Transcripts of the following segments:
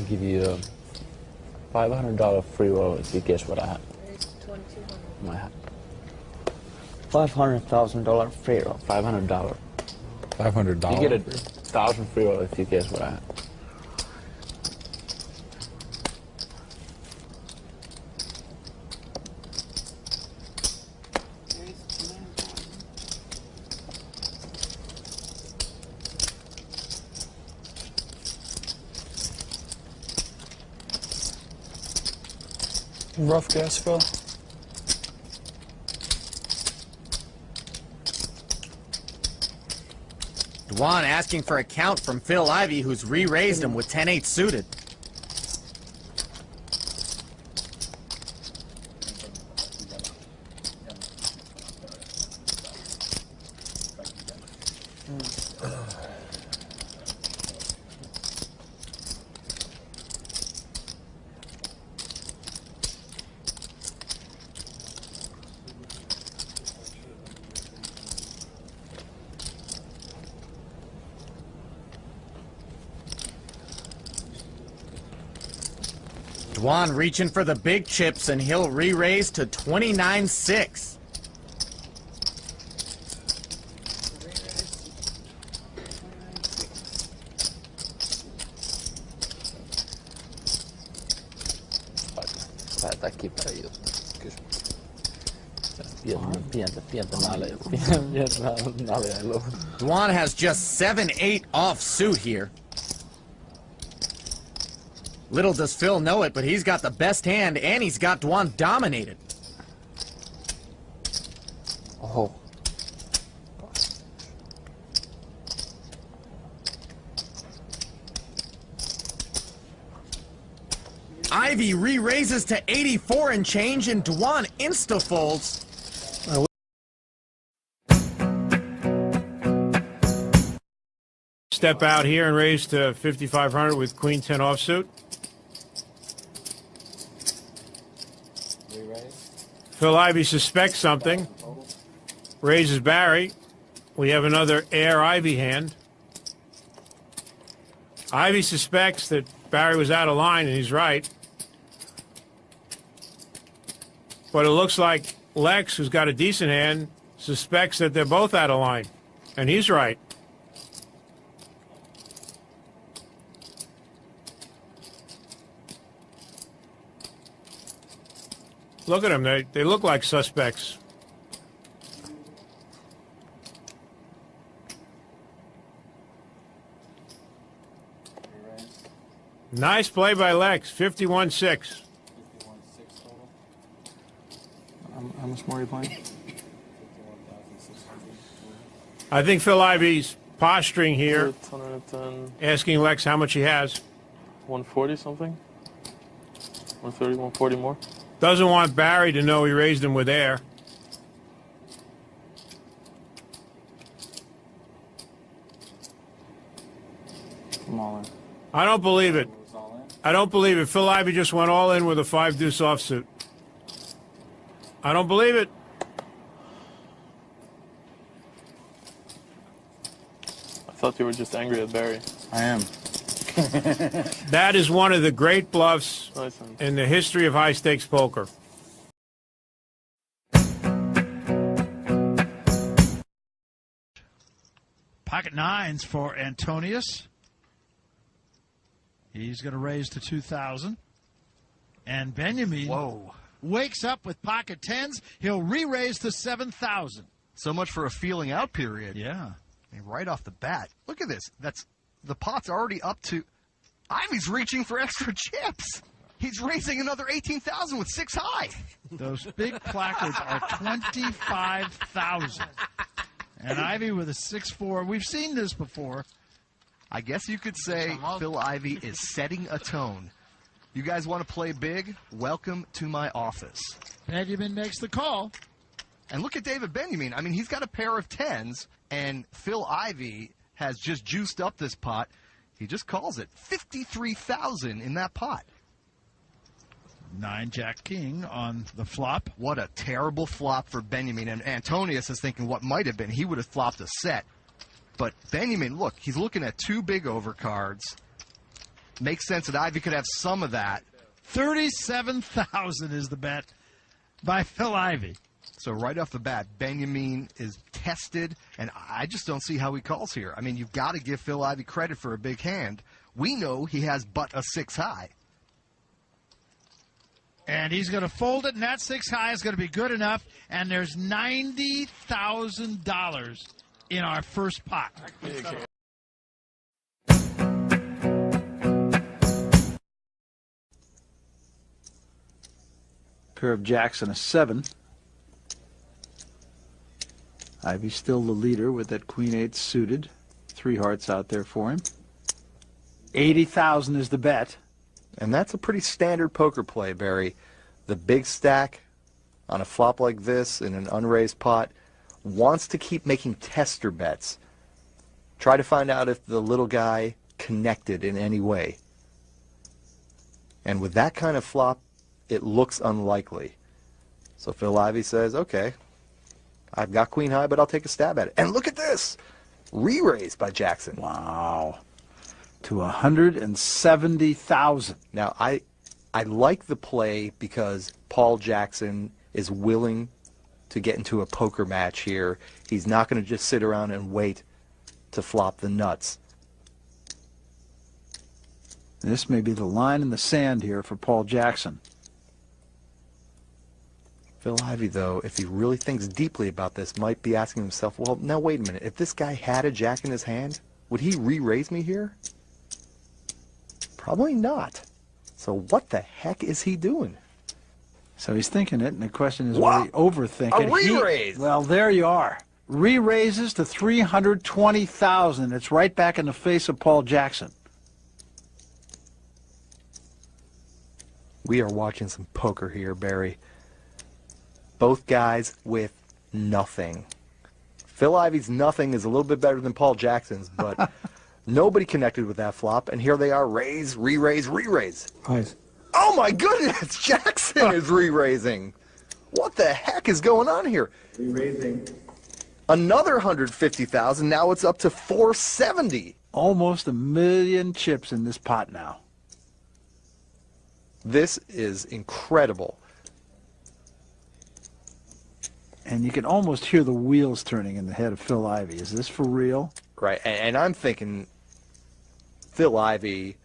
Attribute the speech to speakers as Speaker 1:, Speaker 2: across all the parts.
Speaker 1: I give you a $500 free roll if you guess what I have. My hat. $500,000 free roll. $500.
Speaker 2: $500.
Speaker 1: You get 1,000 free roll if you guess what I have.
Speaker 3: Rough guess, Phil.
Speaker 4: Dwan asking for a count from Phill Ivey, who's re-raised him with 10-8 suited. Dwan reaching for the big chips, and he'll re-raise to 29-6.
Speaker 1: Päätä kipeä juttu. Pientä naljailua.
Speaker 4: Dwan has just 7-8 off suit here. Little does Phil know it, but he's got the best hand, and he's got Dwan dominated.
Speaker 1: Oh.
Speaker 4: Ivey re-raises to 84 and change, and Dwan insta-folds.
Speaker 5: Step out here and raise to 5,500 with Queen 10 offsuit. Phill Ivey suspects something. Raises Barry. We have another air Ivey hand. Ivey suspects that Barry was out of line, and he's right. But it looks like Lex, who's got a decent hand, suspects that they're both out of line, and he's right. Look at them. They look like suspects. Nice play by Lex. 51-6.
Speaker 3: How much more are you playing?
Speaker 5: I think Phill Ivey's posturing here,
Speaker 3: 110.
Speaker 5: asking Lex how much he has.
Speaker 3: 140 something? 130, 140 more?
Speaker 5: Doesn't want Barry to know he raised him with air.
Speaker 3: I'm all in.
Speaker 5: I don't believe it. I don't believe it. Phill Ivey just went all in with a 5-deuce offsuit. I don't believe it.
Speaker 3: I thought you were just angry at Barry.
Speaker 2: I am.
Speaker 5: That is one of the great bluffs in the history of high-stakes poker.
Speaker 6: Pocket nines for Antonius. He's going to raise to 2,000. And Benjamin wakes up with pocket tens. He'll re-raise to 7,000.
Speaker 7: So much for a feeling out period.
Speaker 6: Yeah.
Speaker 7: I mean, right off the bat. Look at this. The pot's already up to... Ivey's reaching for extra chips. He's raising another 18,000 with 6 high.
Speaker 6: Those big placards are 25,000. And Ivey with a 6-4. We've seen this before.
Speaker 7: I guess you could say Phill Ivey is setting a tone. You guys want to play big? Welcome to my office.
Speaker 6: Benjamin makes the call.
Speaker 7: And look at David Benjamin. I mean, he's got a pair of 10s, and Phill Ivey has just juiced up this pot. He just calls it 53,000 in that pot.
Speaker 6: 9 Jack King on the flop.
Speaker 7: What a terrible flop for Benjamin. And Antonius is thinking what might have been. He would have flopped a set. But Benjamin, look, he's looking at 2 big overcards. Makes sense that Ivey could have some of that.
Speaker 6: 37,000 is the bet by Phill Ivey.
Speaker 7: So right off the bat, Benjamin is tested, and I just don't see how he calls here. I mean, you've got to give Phill Ivey credit for a big hand. We know he has but a 6 high.
Speaker 6: And he's going to fold it, and that 6 high is going to be good enough. And there's $90,000 in our first pot.
Speaker 2: Pair of jacks and a 7. Ivey's still the leader with that queen-8 suited. 3 hearts out there for him. 80,000 is the bet.
Speaker 7: And that's a pretty standard poker play, Barry. The big stack on a flop like this in an unraised pot wants to keep making tester bets. Try to find out if the little guy connected in any way. And with that kind of flop, it looks unlikely. So Phill Ivey says, okay, I've got queen high, but I'll take a stab at it. And look at this! Re-raised by Jackson.
Speaker 2: Wow. To 170,000.
Speaker 7: Now, I like the play because Paul Jackson is willing to get into a poker match here. He's not going to just sit around and wait to flop the nuts.
Speaker 2: This may be the line in the sand here for Paul Jackson.
Speaker 7: Phill Ivey, though, if he really thinks deeply about this, might be asking himself, well, now wait a minute. If this guy had a jack in his hand, would he re-raise me here? Probably not. So what the heck is he doing?
Speaker 2: So he's thinking it, and the question is, will he overthink it?
Speaker 7: A re-raise!
Speaker 2: Well, there you are. Re-raises to 320,000. It's right back in the face of Paul Jackson.
Speaker 7: We are watching some poker here, Barry. Both guys with nothing. Phill Ivey's nothing is a little bit better than Paul Jackson's, but nobody connected with that flop, and here they are, raise, re-raise, re-raise.
Speaker 1: Nice.
Speaker 7: Oh my goodness, Jackson is re-raising. What the heck is going on here?
Speaker 1: Re-raising.
Speaker 7: Another 150,000, now it's up to 470.
Speaker 2: Almost 1 million chips in this pot now.
Speaker 7: This is incredible.
Speaker 2: And you can almost hear the wheels turning in the head of Phill Ivey. Is this for real?
Speaker 7: Right, and I'm thinking Phill Ivey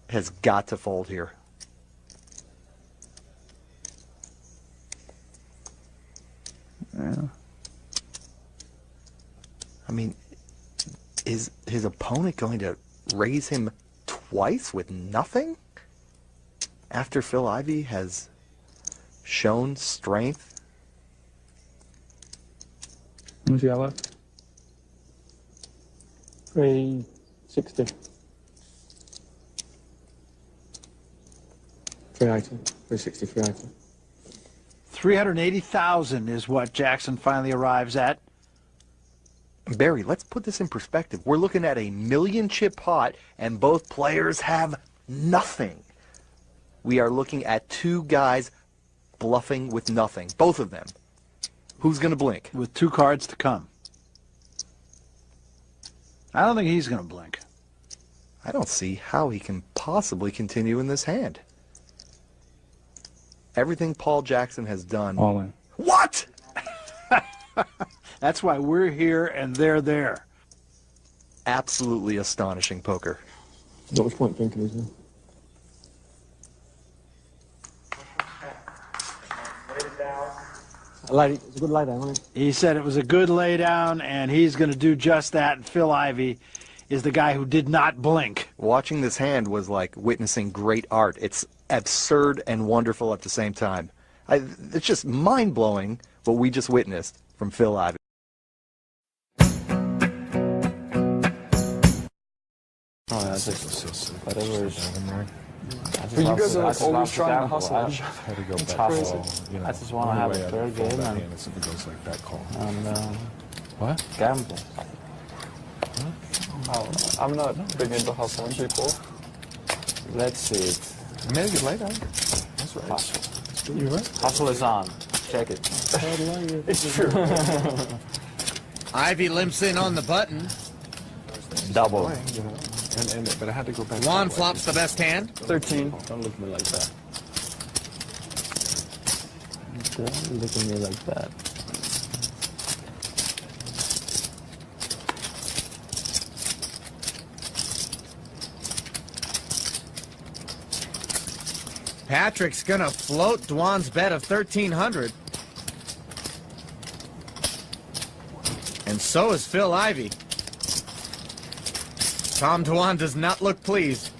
Speaker 7: has got to fold here.
Speaker 2: Yeah.
Speaker 7: I mean, is his opponent going to raise him twice with nothing? After Phill Ivey has shown strength?
Speaker 1: How much you got left? 360. 380. 360, 380.
Speaker 2: 380,000 is what Jackson finally arrives at.
Speaker 7: Barry, let's put this in perspective. We're looking at a 1 million chip pot, and both players have nothing. We are looking at 2 guys bluffing with nothing, both of them. Who's going to blink?
Speaker 2: With 2 cards to come. I don't think he's going to blink.
Speaker 7: I don't see how he can possibly continue in this hand. Everything Paul Jackson has done.
Speaker 1: All in.
Speaker 7: What?
Speaker 2: That's why we're here and they're there.
Speaker 7: Absolutely astonishing poker.
Speaker 1: What was point drinking, isn't it? It's a good lay down, wasn't it?
Speaker 2: He said it was a good lay down, and he's going to do just that. And Phill Ivey is the guy who did not blink.
Speaker 7: Watching this hand was like witnessing great art. It's absurd and wonderful at the same time. It's just mind-blowing what we just witnessed from Phill Ivey.
Speaker 1: Oh, that's just whatever is.
Speaker 3: But you guys are like always trying to hustle.
Speaker 1: I just want to have a fair game and what? Gamble.
Speaker 3: I'm not big into hustling people.
Speaker 1: Let's see it.
Speaker 3: You made a good laydown. That's right.
Speaker 1: Hustle.
Speaker 3: You're right.
Speaker 1: Hustle is on. Check it.
Speaker 3: It's true.
Speaker 4: Ivey limps in on the button.
Speaker 1: Double.
Speaker 3: and end it, but I had to go back.
Speaker 4: Juan flops the best hand.
Speaker 3: 13.
Speaker 1: Don't look at me like that. Don't look at me like that.
Speaker 4: Patrick's gonna float Dwan's bet of 1,300. And so is Phill Ivey. Tom Dwan does not look pleased.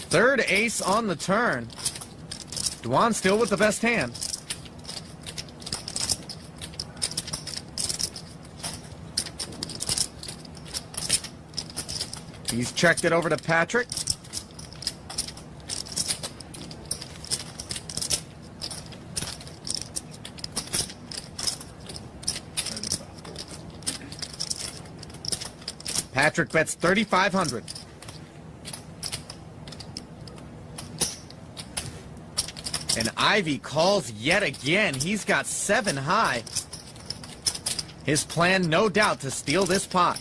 Speaker 4: Third ace on the turn. Dwan still with the best hand. He's checked it over to Patrick. Patrick bets 3,500. And Ivey calls yet again. He's got 7 high. His plan, no doubt, to steal this pot.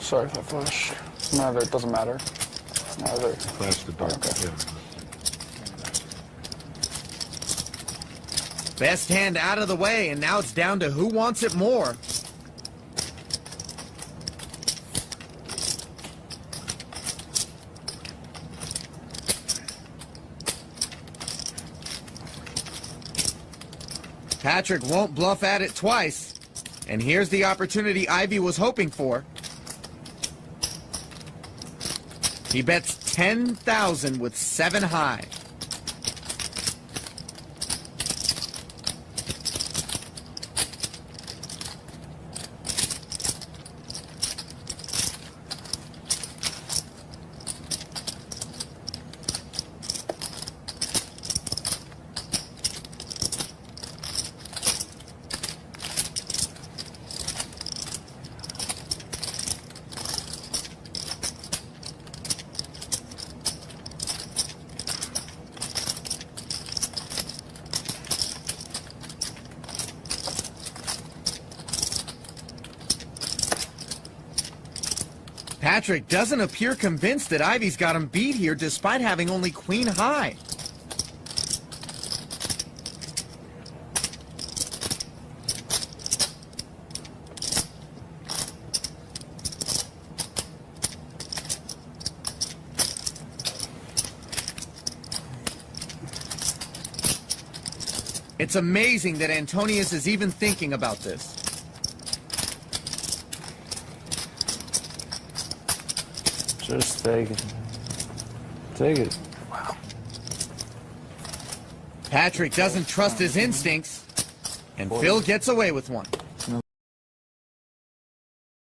Speaker 3: Sorry if I flush. Neither, it doesn't matter. Neither.
Speaker 5: Flash the dark.
Speaker 3: Okay.
Speaker 4: Best hand out of the way, and now it's down to who wants it more. Patrick won't bluff at it twice. And here's the opportunity Ivey was hoping for. He bets 10,000 with 7 high. Patrick doesn't appear convinced that Ivey's got him beat here despite having only queen high. It's amazing that Antonius is even thinking about this.
Speaker 1: Just take it. Take it.
Speaker 3: Wow.
Speaker 4: Patrick doesn't trust his instincts, and Phill gets away with one.